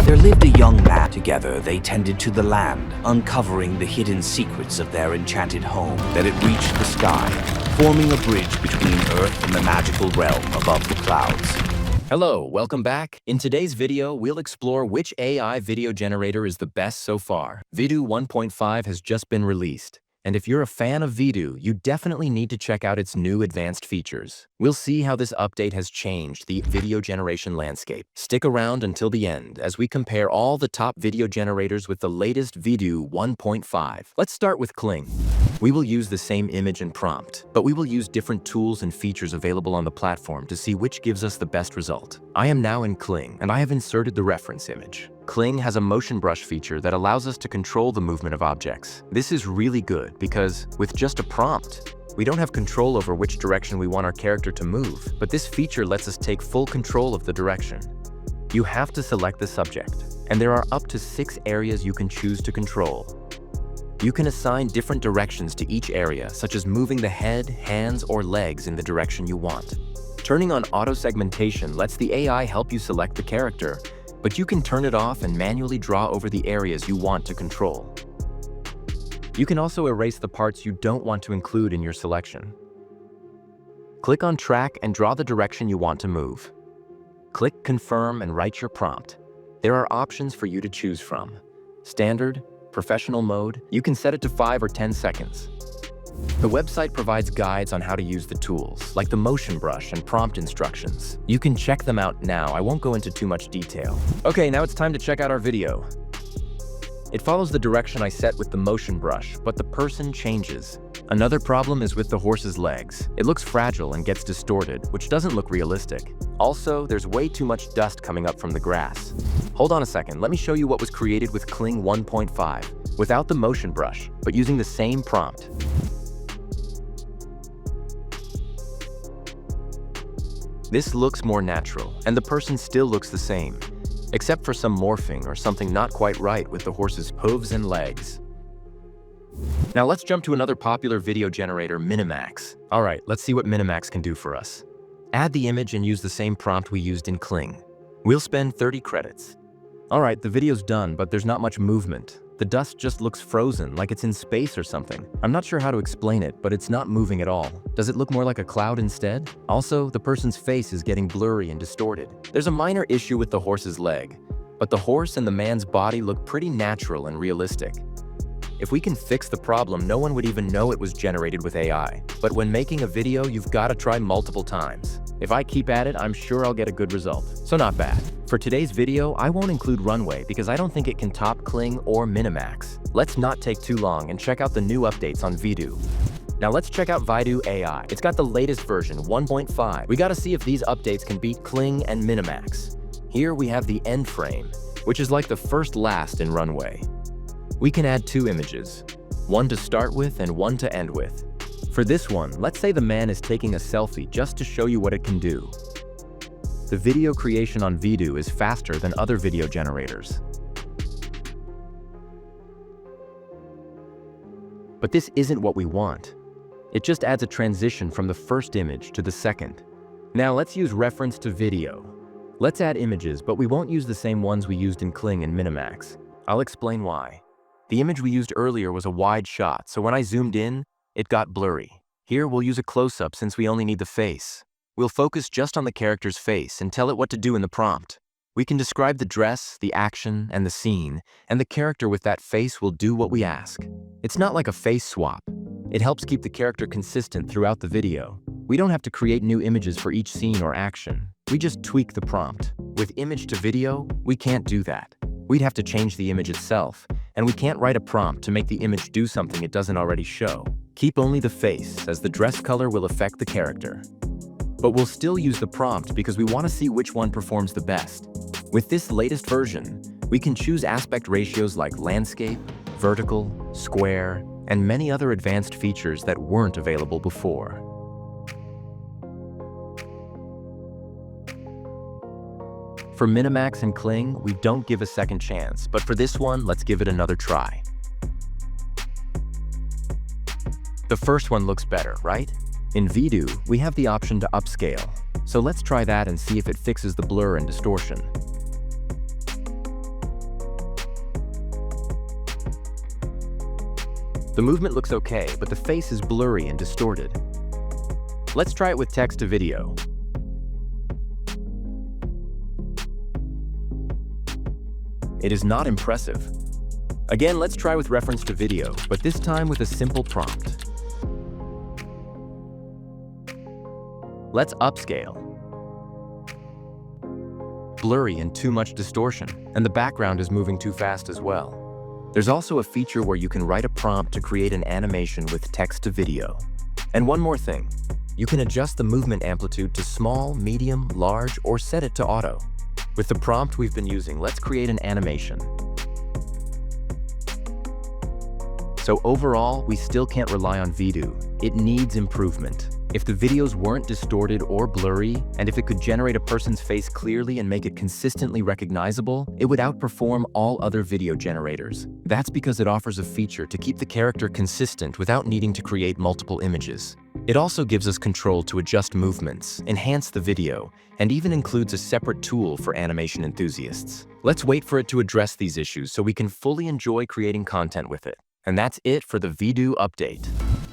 There lived a young man. Together they tended to the land, uncovering the hidden secrets of their enchanted home. Then it reached the sky, forming a bridge between Earth and the magical realm above the clouds. Hello, welcome back. In today's video, we'll explore which AI video generator is the best so far. Vidu 1.5 has just been released, and if you're a fan of Vidu, you definitely need to check out its new advanced features. We'll see how this update has changed the video generation landscape. Stick around until the end as we compare all the top video generators with the latest Vidu 1.5. Let's start with Kling. We will use the same image and prompt, but we will use different tools and features available on the platform to see which gives us the best result. I am now in Kling, and I have inserted the reference image. Kling has a motion brush feature that allows us to control the movement of objects. This is really good because, with just a prompt, we don't have control over which direction we want our character to move, but this feature lets us take full control of the direction. You have to select the subject, and there are up to 6 areas you can choose to control. You can assign different directions to each area, such as moving the head, hands, or legs in the direction you want. Turning on auto-segmentation lets the AI help you select the character, but you can turn it off and manually draw over the areas you want to control. You can also erase the parts you don't want to include in your selection. Click on Track and draw the direction you want to move. Click Confirm and write your prompt. There are options for you to choose from. Standard, Professional mode, you can set it to 5 or 10 seconds. The website provides guides on how to use the tools, like the motion brush and prompt instructions. You can check them out now. I won't go into too much detail. Okay, now it's time to check out our video. It follows the direction I set with the motion brush, but the person changes. Another problem is with the horse's legs. It looks fragile and gets distorted, which doesn't look realistic. Also, there's way too much dust coming up from the grass. Hold on a second, let me show you what was created with Kling 1.5, without the motion brush, but using the same prompt. This looks more natural, and the person still looks the same, except for some morphing or something not quite right with the horse's hooves and legs. Now let's jump to another popular video generator, Minimax. Alright, let's see what Minimax can do for us. Add the image and use the same prompt we used in Kling. We'll spend 30 credits. Alright, the video's done, but there's not much movement. The dust just looks frozen, like it's in space or something. I'm not sure how to explain it, but it's not moving at all. Does it look more like a cloud instead? Also, the person's face is getting blurry and distorted. There's a minor issue with the horse's leg, but the horse and the man's body look pretty natural and realistic. If we can fix the problem, no one would even know it was generated with AI. But when making a video, you've got to try multiple times. If I keep at it, I'm sure I'll get a good result. So not bad. For today's video, I won't include Runway because I don't think it can top Kling or Minimax. Let's not take too long and check out the new updates on Vidu. Now let's check out Vidu AI. It's got the latest version, 1.5. We gotta see if these updates can beat Kling and Minimax. Here we have the end frame, which is like the first last in Runway. We can add 2 images, one to start with and one to end with. For this one, let's say the man is taking a selfie just to show you what it can do. The video creation on Vidu is faster than other video generators. But this isn't what we want. It just adds a transition from the first image to the second. Now let's use reference to video. Let's add images, but we won't use the same ones we used in Kling and Minimax. I'll explain why. The image we used earlier was a wide shot, so when I zoomed in, it got blurry. Here we'll use a close-up since we only need the face. We'll focus just on the character's face and tell it what to do in the prompt. We can describe the dress, the action, and the scene, and the character with that face will do what we ask. It's not like a face swap. It helps keep the character consistent throughout the video. We don't have to create new images for each scene or action. We just tweak the prompt. With image to video, we can't do that. We'd have to change the image itself, and we can't write a prompt to make the image do something it doesn't already show. Keep only the face, as the dress color will affect the character. But we'll still use the prompt because we want to see which one performs the best. With this latest version, we can choose aspect ratios like landscape, vertical, square, and many other advanced features that weren't available before. For Minimax and Kling, we don't give a second chance, but for this one, let's give it another try. The first one looks better, right? In Vidu, we have the option to upscale, so let's try that and see if it fixes the blur and distortion. The movement looks okay, but the face is blurry and distorted. Let's try it with text to video. It is not impressive. Again, let's try with reference to video, but this time with a simple prompt. Let's upscale. Blurry and too much distortion, and the background is moving too fast as well. There's also a feature where you can write a prompt to create an animation with text to video. And one more thing, you can adjust the movement amplitude to small, medium, large, or set it to auto. With the prompt we've been using, let's create an animation. So overall, we still can't rely on Vidu. It needs improvement. If the videos weren't distorted or blurry, and if it could generate a person's face clearly and make it consistently recognizable, it would outperform all other video generators. That's because it offers a feature to keep the character consistent without needing to create multiple images. It also gives us control to adjust movements, enhance the video, and even includes a separate tool for animation enthusiasts. Let's wait for it to address these issues so we can fully enjoy creating content with it. And that's it for the Vidu update.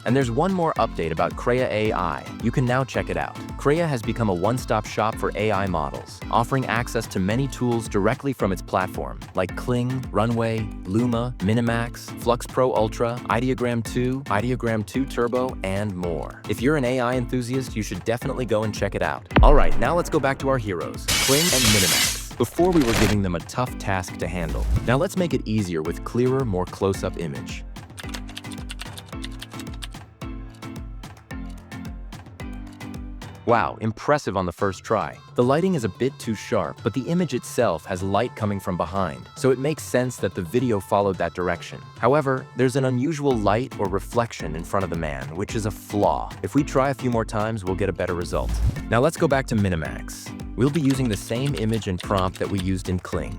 And there's one more update about Krea AI. You can now check it out. Krea has become a one-stop shop for AI models, offering access to many tools directly from its platform, like Kling, Runway, Luma, Minimax, Flux Pro Ultra, Ideogram 2, Ideogram 2 Turbo, and more. If you're an AI enthusiast, you should definitely go and check it out. All right, now let's go back to our heroes, Kling and Minimax. Before we were giving them a tough task to handle. Now let's make it easier with clearer, more close-up image. Wow, impressive on the first try. The lighting is a bit too sharp, but the image itself has light coming from behind, so it makes sense that the video followed that direction. However, there's an unusual light or reflection in front of the man, which is a flaw. If we try a few more times, we'll get a better result. Now let's go back to Minimax. We'll be using the same image and prompt that we used in Kling.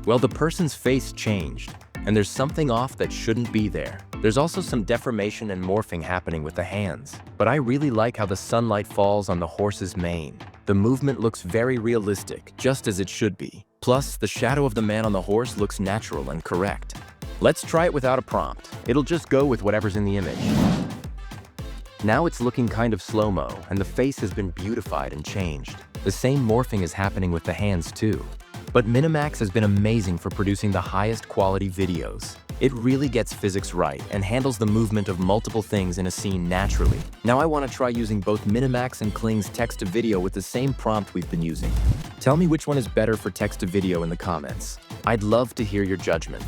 Well, the person's face changed, and there's something off that shouldn't be there. There's also some deformation and morphing happening with the hands, but I really like how the sunlight falls on the horse's mane. The movement looks very realistic, just as it should be. Plus, the shadow of the man on the horse looks natural and correct. Let's try it without a prompt. It'll just go with whatever's in the image. Now it's looking kind of slow-mo, and the face has been beautified and changed. The same morphing is happening with the hands too. But Minimax has been amazing for producing the highest quality videos. It really gets physics right and handles the movement of multiple things in a scene naturally. Now I want to try using both Minimax and Kling's text-to-video with the same prompt we've been using. Tell me which one is better for text-to-video in the comments. I'd love to hear your judgment.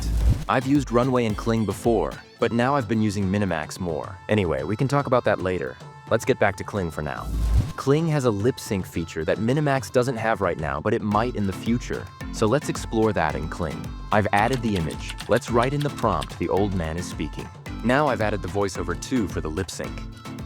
I've used Runway and Kling before, but now I've been using Minimax more. Anyway, we can talk about that later. Let's get back to Kling for now. Kling has a lip sync feature that Minimax doesn't have right now, but it might in the future. So let's explore that in Kling. I've added the image. Let's write in the prompt the old man is speaking. Now I've added the voiceover too for the lip sync.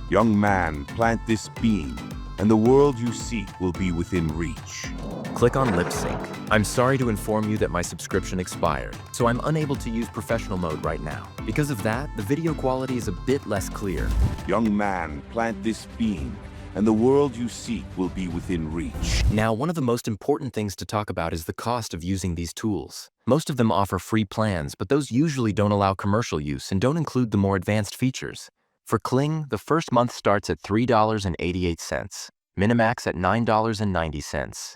Young man, plant this beam, and the world you seek will be within reach. Click on lip sync. I'm sorry to inform you that my subscription expired, so I'm unable to use professional mode right now. Because of that, the video quality is a bit less clear. Young man, plant this beam, and the world you seek will be within reach. Now, one of the most important things to talk about is the cost of using these tools. Most of them offer free plans, but those usually don't allow commercial use and don't include the more advanced features. For Kling, the first month starts at $3.88, Minimax at $9.90,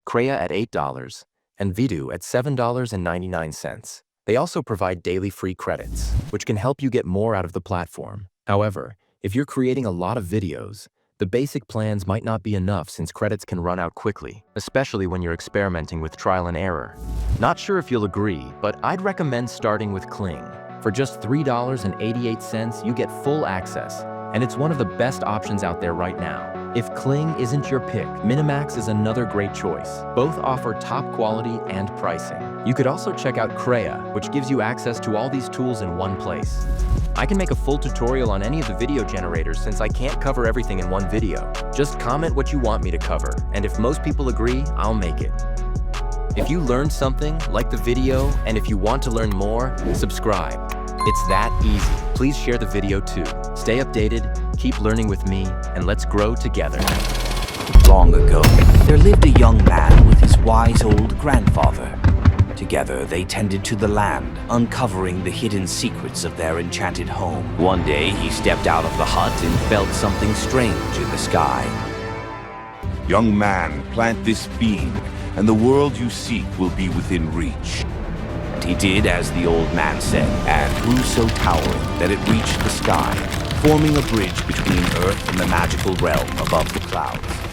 Krea at $8, and Vidu at $7.99. They also provide daily free credits, which can help you get more out of the platform. However, if you're creating a lot of videos, the basic plans might not be enough since credits can run out quickly, especially when you're experimenting with trial and error. Not sure if you'll agree, but I'd recommend starting with Kling. For just $3.88, you get full access, and it's one of the best options out there right now. If Kling isn't your pick, Minimax is another great choice. Both offer top quality and pricing. You could also check out Krea, which gives you access to all these tools in one place. I can make a full tutorial on any of the video generators since I can't cover everything in one video. Just comment what you want me to cover, and if most people agree, I'll make it. If you learned something, like the video, and if you want to learn more, subscribe. It's that easy. Please share the video too. Stay updated, keep learning with me, and let's grow together. Long ago, there lived a young man with his wise old grandfather. Together, they tended to the land, uncovering the hidden secrets of their enchanted home. One day, he stepped out of the hut and felt something strange in the sky. Young man, plant this beam, and the world you seek will be within reach. He did as the old man said, and grew so towering that it reached the sky, forming a bridge between Earth and the magical realm above the clouds.